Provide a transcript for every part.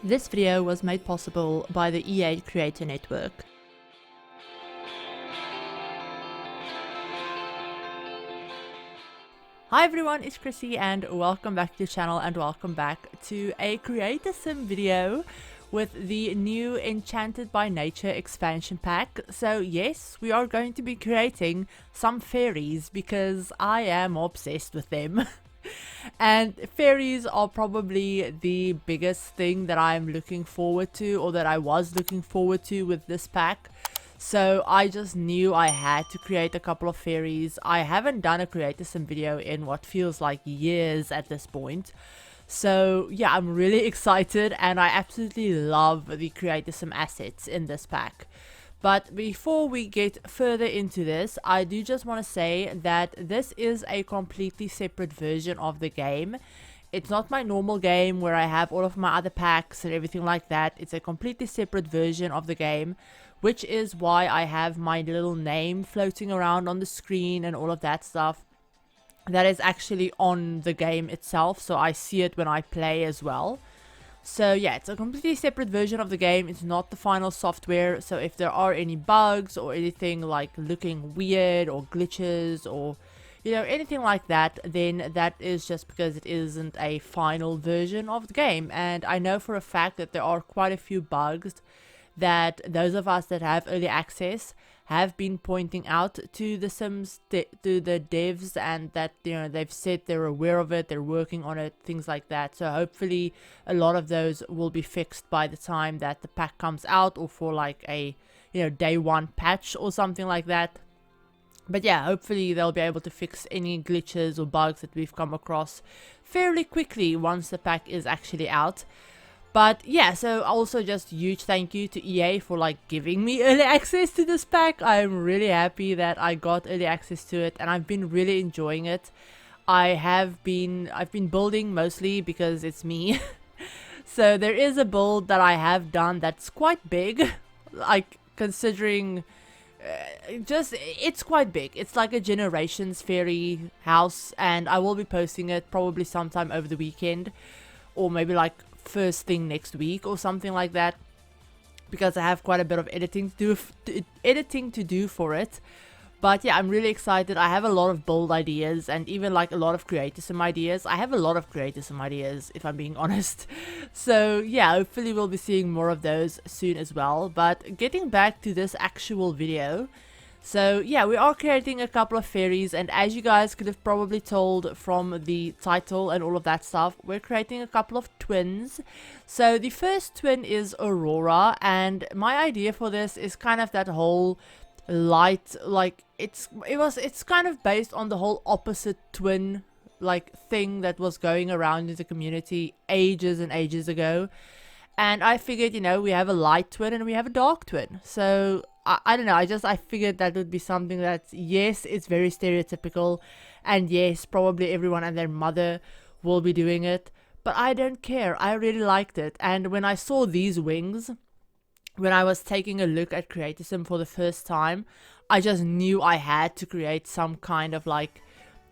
This video was made possible by the 𝐴 Creator Network. Hi everyone, it's Chrissie and welcome back to the channel and welcome back to a Creator Sim video with the new Enchanted by Nature expansion pack. So yes, we are going to be creating some fairies because I am obsessed with them. And fairies are probably the biggest thing that I'm looking forward to, or that I was looking forward to with this pack. So I just knew I had to create a couple of fairies. I haven't done a Creator Sim video in what feels like years at this point. So yeah, I'm really excited and I absolutely love the Creator Sim assets in this pack. But before we get further into this, I do just want to say that this is a completely separate version of the game. It's not my normal game where I have all of my other packs and everything like that. It's a completely separate version of the game, which is why I have my little name floating around on the screen and all of that stuff. That is actually on the game itself, so I see it when I play as well. So yeah, it's a completely separate version of the game. It's not the final software, so if there are any bugs or anything like looking weird or glitches or anything like that, then that is just because it isn't a final version of the game. And I know for a fact that there are quite a few bugs that those of us that have early access have been pointing out to the Sims, to the devs, and that they've said they're aware of it, they're working on it, things like that. So hopefully a lot of those will be fixed by the time that the pack comes out, or for like a day one patch or something like that. But yeah, hopefully they'll be able to fix any glitches or bugs that we've come across fairly quickly once the pack is actually out. But yeah, so also just huge thank you to 𝐴 for like giving me early access to this pack. I'm really happy that I got early access to it and I've been really enjoying it. I've been building mostly because it's me. So there is a build that I have done that's quite big, like considering it's quite big. It's like a generations fairy house, and I will be posting it probably sometime over the weekend, or maybe like first thing next week or something like that, because I have quite a bit of editing to do for it. But yeah, I'm really excited. I have a lot of build ideas and even like a lot of Creator Sim ideas. I have a lot of Creator Sim ideas, if I'm being honest. So yeah, hopefully we'll be seeing more of those soon as well. But getting back to this actual video, so yeah, we are creating a couple of fairies, and as you guys could have probably told from the title and all of that stuff, we're creating a couple of twins. So the first twin is Aurora, and my idea for this is kind of that whole light, like it's kind of based on the whole opposite twin like thing that was going around in the community ages and ages ago. And I figured, we have a light twin and we have a dark twin. So I don't know, I figured that would be something that, yes, it's very stereotypical, and yes, probably everyone and their mother will be doing it, but I don't care. I really liked it. And when I saw these wings, when I was taking a look at Creator Sim for the first time, I just knew I had to create some kind of like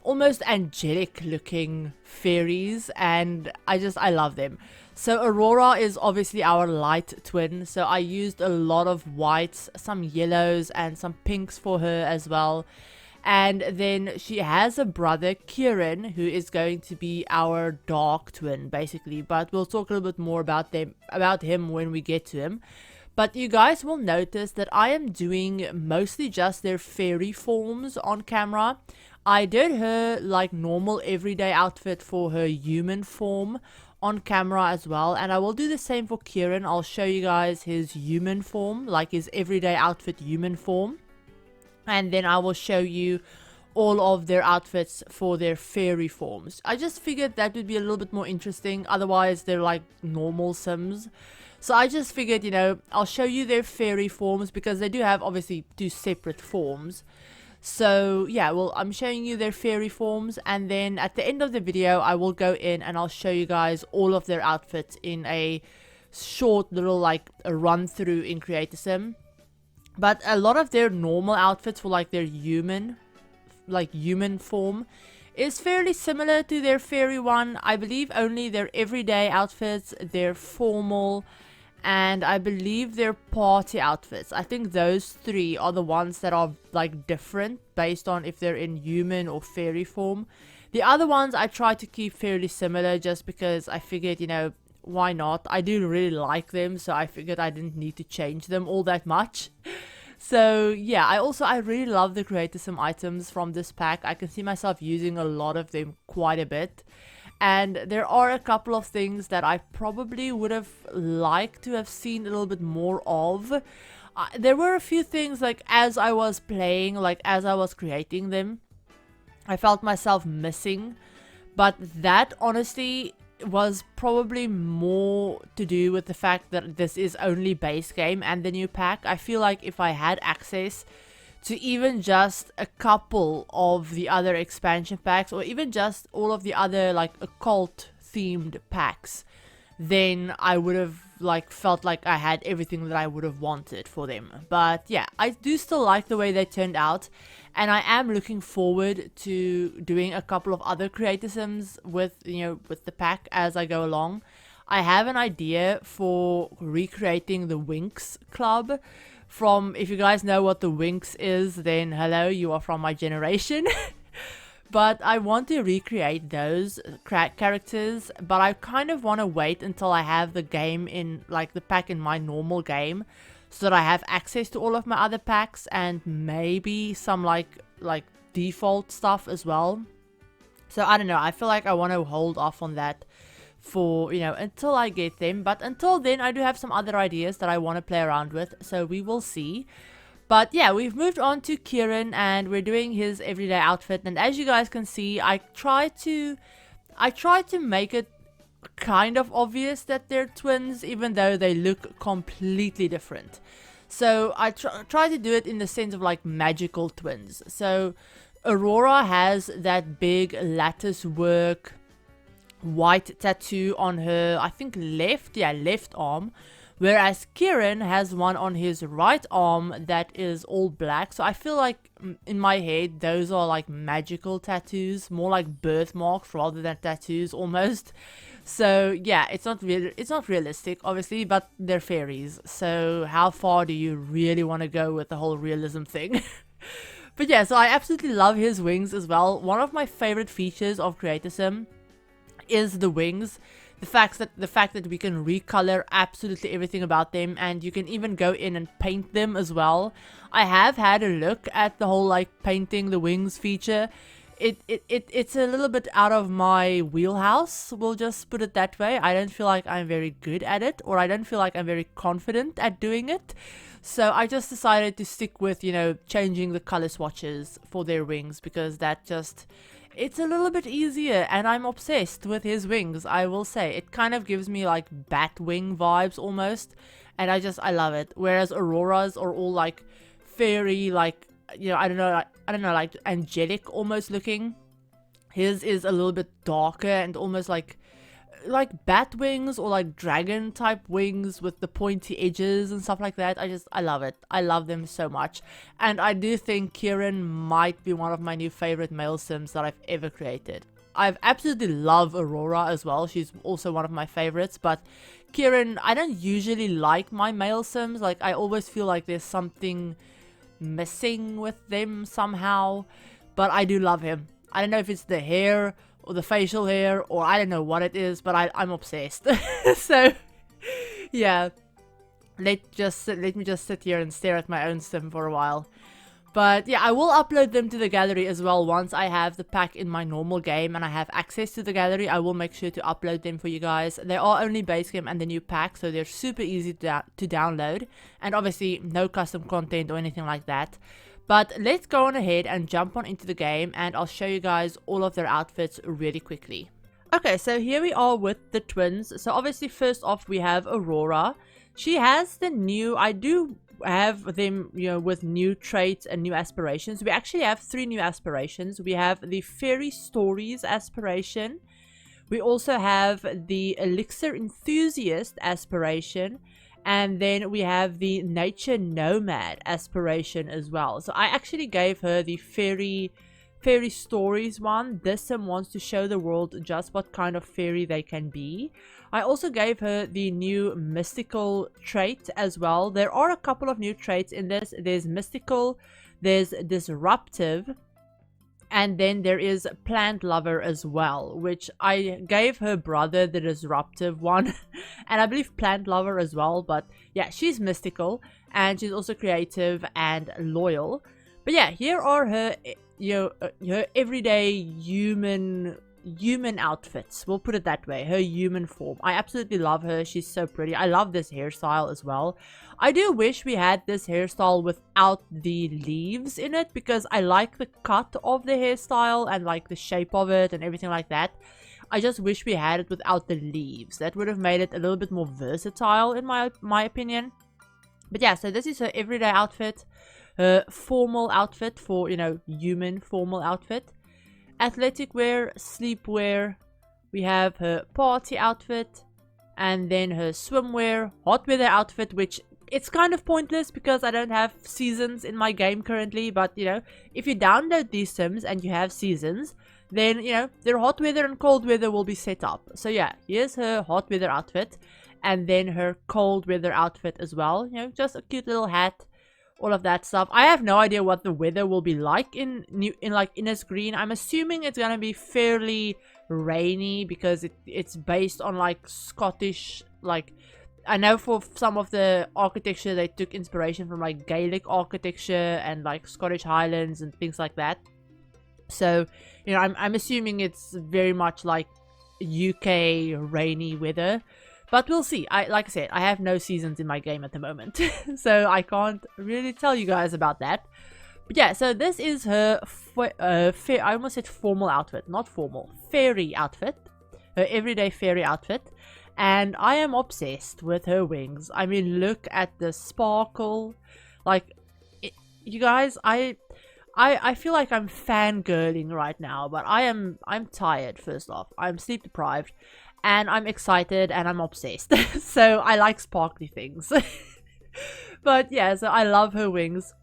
almost angelic looking fairies, and I love them. So Aurora is obviously our light twin, so I used a lot of whites, some yellows and some pinks for her as well. And then she has a brother, Kieran, who is going to be our dark twin basically, but we'll talk a little bit more about him when we get to him. But you guys will notice that I am doing mostly just their fairy forms on camera. I did her like normal everyday outfit for her human form on camera as well, and I will do the same for Kieran. I'll show you guys his human form, like his everyday outfit human form, and then I will show you all of their outfits for their fairy forms. I just figured that would be a little bit more interesting, otherwise they're like normal Sims. So I just figured, I'll show you their fairy forms because they do have obviously two separate forms. So yeah, well, I'm showing you their fairy forms, and then at the end of the video I will go in and I'll show you guys all of their outfits in a short little like a run through in Creator Sim. But a lot of their normal outfits for like their human form is fairly similar to their fairy one. I believe only their everyday outfits, their formal, and I believe their party outfits. I think those three are the ones that are like different based on if they're in human or fairy form. The other ones I try to keep fairly similar just because I figured, you know, why not? I do really like them, so I figured I didn't need to change them all that much. So yeah, I really love the 𝐂𝐀 items from this pack. I can see myself using a lot of them quite a bit. And there are a couple of things that I probably would have liked to have seen a little bit more of. There were a few things, like as I was playing, like as I was creating them, I felt myself missing. But that honestly was probably more to do with the fact that this is only base game and the new pack. I feel like if I had access to even just a couple of the other expansion packs, or even just all of the other like occult themed packs, then I would have like felt like I had everything that I would have wanted for them. But yeah, I do still like the way they turned out, and I am looking forward to doing a couple of other 𝐂𝐀 with, you know, with the pack as I go along. I have an idea for recreating the Winx club. From, if you guys know what the Winx is, then hello, you are from my generation. But I want to recreate those characters, but I kind of want to wait until I have the game in, like the pack in my normal game, so that I have access to all of my other packs and maybe some like default stuff as well. So I don't know, I feel like I want to hold off on that for, you know, until I get them. But until then, I do have some other ideas that I want to play around with, so we will see. But yeah, we've moved on to Kieran, and we're doing his everyday outfit. And as you guys can see, I try to make it kind of obvious that they're twins, even though they look completely different. So I try to do it in the sense of like magical twins. So Aurora has that big lattice work white tattoo on her, I think left arm, whereas Kieran has one on his right arm that is all black. So I feel like in my head those are like magical tattoos, more like birthmarks rather than tattoos almost. So yeah, it's not realistic obviously, but they're fairies, so how far do you really want to go with the whole realism thing? But yeah, so I absolutely love his wings as well. One of my favorite features of 𝐂𝐀 is the wings. The fact that we can recolor absolutely everything about them, and you can even go in and paint them as well. I have had a look at the whole like painting the wings feature. It's a little bit out of my wheelhouse, we'll just put it that way. I don't feel like I'm very good at it, or I don't feel like I'm very confident at doing it. So I just decided to stick with, you know, changing the color swatches for their wings, because that just, it's a little bit easier, and I'm obsessed with his wings, I will say. It kind of gives me like bat wing vibes almost, and I love it. Whereas Aurora's are all like fairy, like, you know, I don't know, like angelic almost looking. His is a little bit darker and almost like bat wings or like dragon type wings with the pointy edges and stuff like that. I love it. I love them so much. And I do think Kieran might be one of my new favorite male sims that I've ever created. I absolutely love Aurora as well. She's also one of my favorites. But Kieran, I don't usually like my male sims. Like, I always feel like there's something missing with them somehow. But I do love him. I don't know if it's the hair or the facial hair, or I don't know what it is, but I'm obsessed. So yeah, let me just sit here and stare at my own sim for a while. But yeah, I will upload them to the gallery as well once I have the pack in my normal game and I have access to the gallery. I will make sure to upload them for you guys. They are only base game and the new pack, so they're super easy to download, and obviously no custom content or anything like that. But let's go on ahead and jump on into the game, and I'll show you guys all of their outfits really quickly. Okay, so here we are with the twins. So obviously first off we have Aurora. She has the new, I do have them, you know, with new traits and new aspirations. We actually have 3 new aspirations. We have the Fairy Stories aspiration. We also have the Elixir Enthusiast aspiration. And then we have the Nature Nomad aspiration as well. So I actually gave her the Fairy Fairy Stories one. This sim wants to show the world just what kind of fairy they can be. I also gave her the new mystical trait as well. There are a couple of new traits in this. There's mystical, there's disruptive, and then there is plant lover as well, which I gave her brother the disruptive one and I believe plant lover as well. But yeah, she's mystical and she's also creative and loyal. But yeah, here are her her everyday human outfits, we'll put it that way. Her human form. I absolutely love her. She's so pretty. I love this hairstyle as well. I do wish we had this hairstyle without the leaves in it, because I like the cut of the hairstyle and like the shape of it and everything like that. I just wish we had it without the leaves. That would have made it a little bit more versatile in my opinion. But yeah, so this is her everyday outfit, her formal outfit for, you know, human formal outfit. Athletic wear, sleepwear, we have her party outfit, and then her swimwear, hot weather outfit, which it's kind of pointless because I don't have seasons in my game currently. But you know, if you download these sims and you have seasons, then you know their hot weather and cold weather will be set up. So yeah, here's her hot weather outfit, and then her cold weather outfit as well. You know, just a cute little hat, all of that stuff. I have no idea what the weather will be like in like Innisgreen. I'm assuming it's gonna be fairly rainy because it's based on like Scottish, like I know for some of the architecture they took inspiration from like Gaelic architecture and like Scottish Highlands and things like that. So you know, I'm assuming it's very much like UK rainy weather. But we'll see. Like I said, I have no seasons in my game at the moment. So I can't really tell you guys about that. But yeah, so this is her, I almost said formal outfit. Not formal. Fairy outfit. Her everyday fairy outfit. And I am obsessed with her wings. I mean, look at the sparkle. Like, you guys, I feel like I'm fangirling right now. But I'm tired, first off. I'm sleep deprived. And I'm excited and I'm obsessed. So I like sparkly things. But yeah, so I love her wings.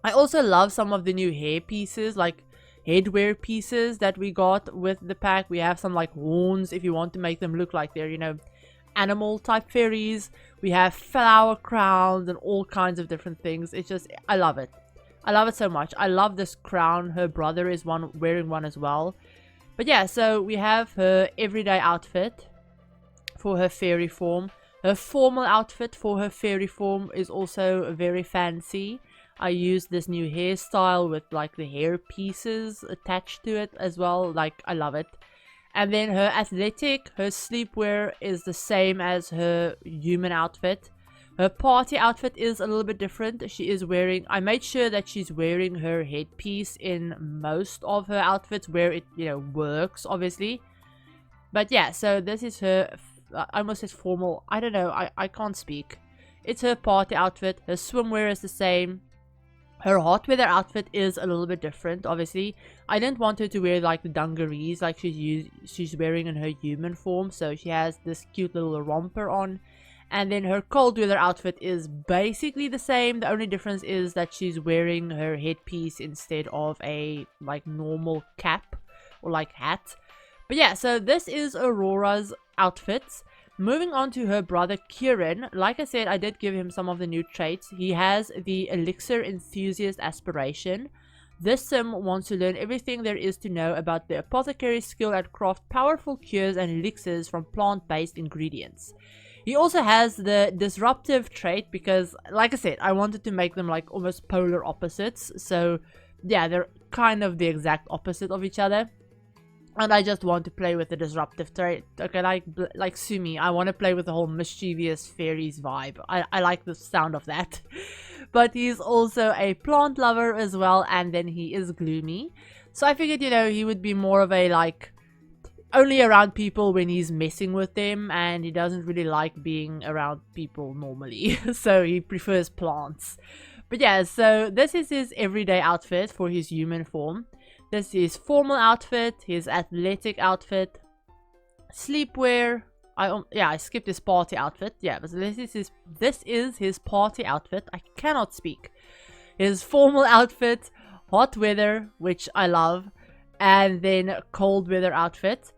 I also love some of the new hair pieces, like headwear pieces that we got with the pack. We have some like horns if you want to make them look like they're, you know, animal type fairies. We have flower crowns and all kinds of different things. It's just, I love it. I love it so much. I love this crown. Her brother is wearing one as well. But yeah, so we have her everyday outfit for her fairy form. Her formal outfit for her fairy form is also very fancy. I used this new hairstyle with like the hair pieces attached to it as well. Like, I love it. And then her athletic, her sleepwear is the same as her human outfit. Her party outfit is a little bit different. She is wearing, I made sure that she's wearing her headpiece in most of her outfits where it, you know, works, obviously. But yeah, so this is her, I almost said formal, I don't know, I can't speak. It's her party outfit. Her swimwear is the same. Her hot weather outfit is a little bit different, obviously. I didn't want her to wear like the dungarees like she's wearing in her human form. So she has this cute little romper on. And then her cold weather outfit is basically the same. The only difference is that she's wearing her headpiece instead of a like normal cap or like hat. But yeah, so this is Aurora's outfits. Moving on to her brother Kieran. Like I said, I did give him some of the new traits. He has the Elixir Enthusiast Aspiration. This sim wants to learn everything there is to know about the apothecary skill and craft powerful cures and elixirs from plant-based ingredients. He also has the disruptive trait because, like I said, I wanted to make them like almost polar opposites. So yeah, they're kind of the exact opposite of each other. And I just want to play with the disruptive trait. Okay, like Sumi, I want to play with the whole mischievous fairies vibe. I like the sound of that. But he's also a plant lover as well, and then he is gloomy. So I figured, you know, he would be more of a like only around people when he's messing with them, and he doesn't really like being around people normally. So he prefers plants. But yeah, so this is his everyday outfit for his human form. This is formal outfit, his athletic outfit, sleepwear. I skipped his party outfit. Yeah, but this is his party outfit. I cannot speak. His formal outfit, hot weather, which I love, and then cold weather outfit.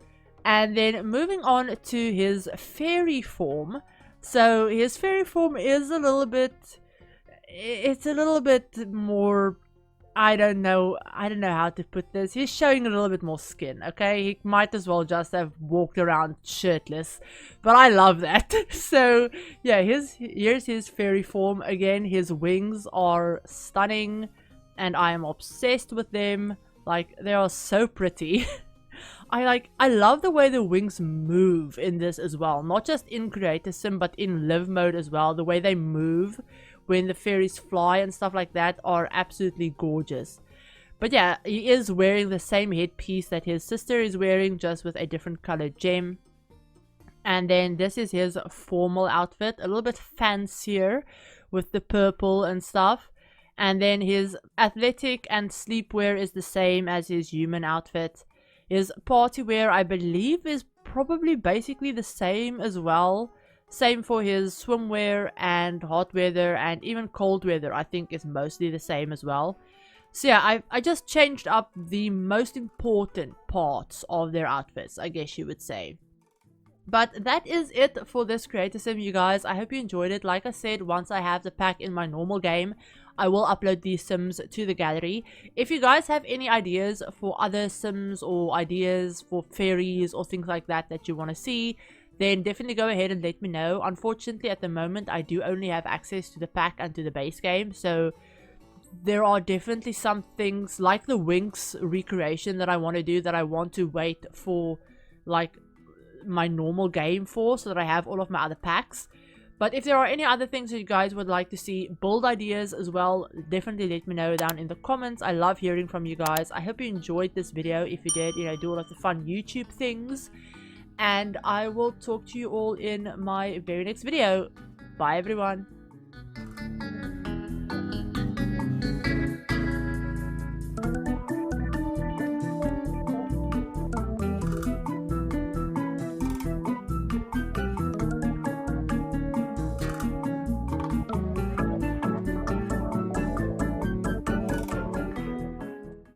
And then moving on to his fairy form. So his fairy form is a little bit, it's a little bit more, I don't know how to put this. He's showing a little bit more skin, okay? He might as well just have walked around shirtless, but I love that. So yeah, here's his fairy form. Again, his wings are stunning and I am obsessed with them. Like, they are so pretty. I love the way the wings move in this as well. Not just in Creator Sim, but in live mode as well. The way they move when the fairies fly and stuff like that are absolutely gorgeous. But yeah, he is wearing the same headpiece that his sister is wearing, just with a different colored gem. And then this is his formal outfit, a little bit fancier with the purple and stuff. And then his athletic and sleepwear is the same as his human outfit. His party wear, I believe, is probably basically the same as well. Same for his swimwear and hot weather, and even cold weather I think is mostly the same as well. So yeah, I just changed up the most important parts of their outfits, I guess you would say. But that is it for this Creator Sim, you guys. I hope you enjoyed it. Like I said, once I have the pack in my normal game, I will upload these sims to the gallery. If you guys have any ideas for other sims or ideas for fairies or things like that that you want to see, then definitely go ahead and let me know. Unfortunately, at the moment, I do only have access to the pack and to the base game, so there are definitely some things like the Winx recreation that I want to do that I want to wait for like my normal game for, so that I have all of my other packs. But if there are any other things that you guys would like to see, build ideas as well, definitely let me know down in the comments. I love hearing from you guys. I hope you enjoyed this video. If you did, do all of the fun YouTube things. And I will talk to you all in my very next video. Bye everyone.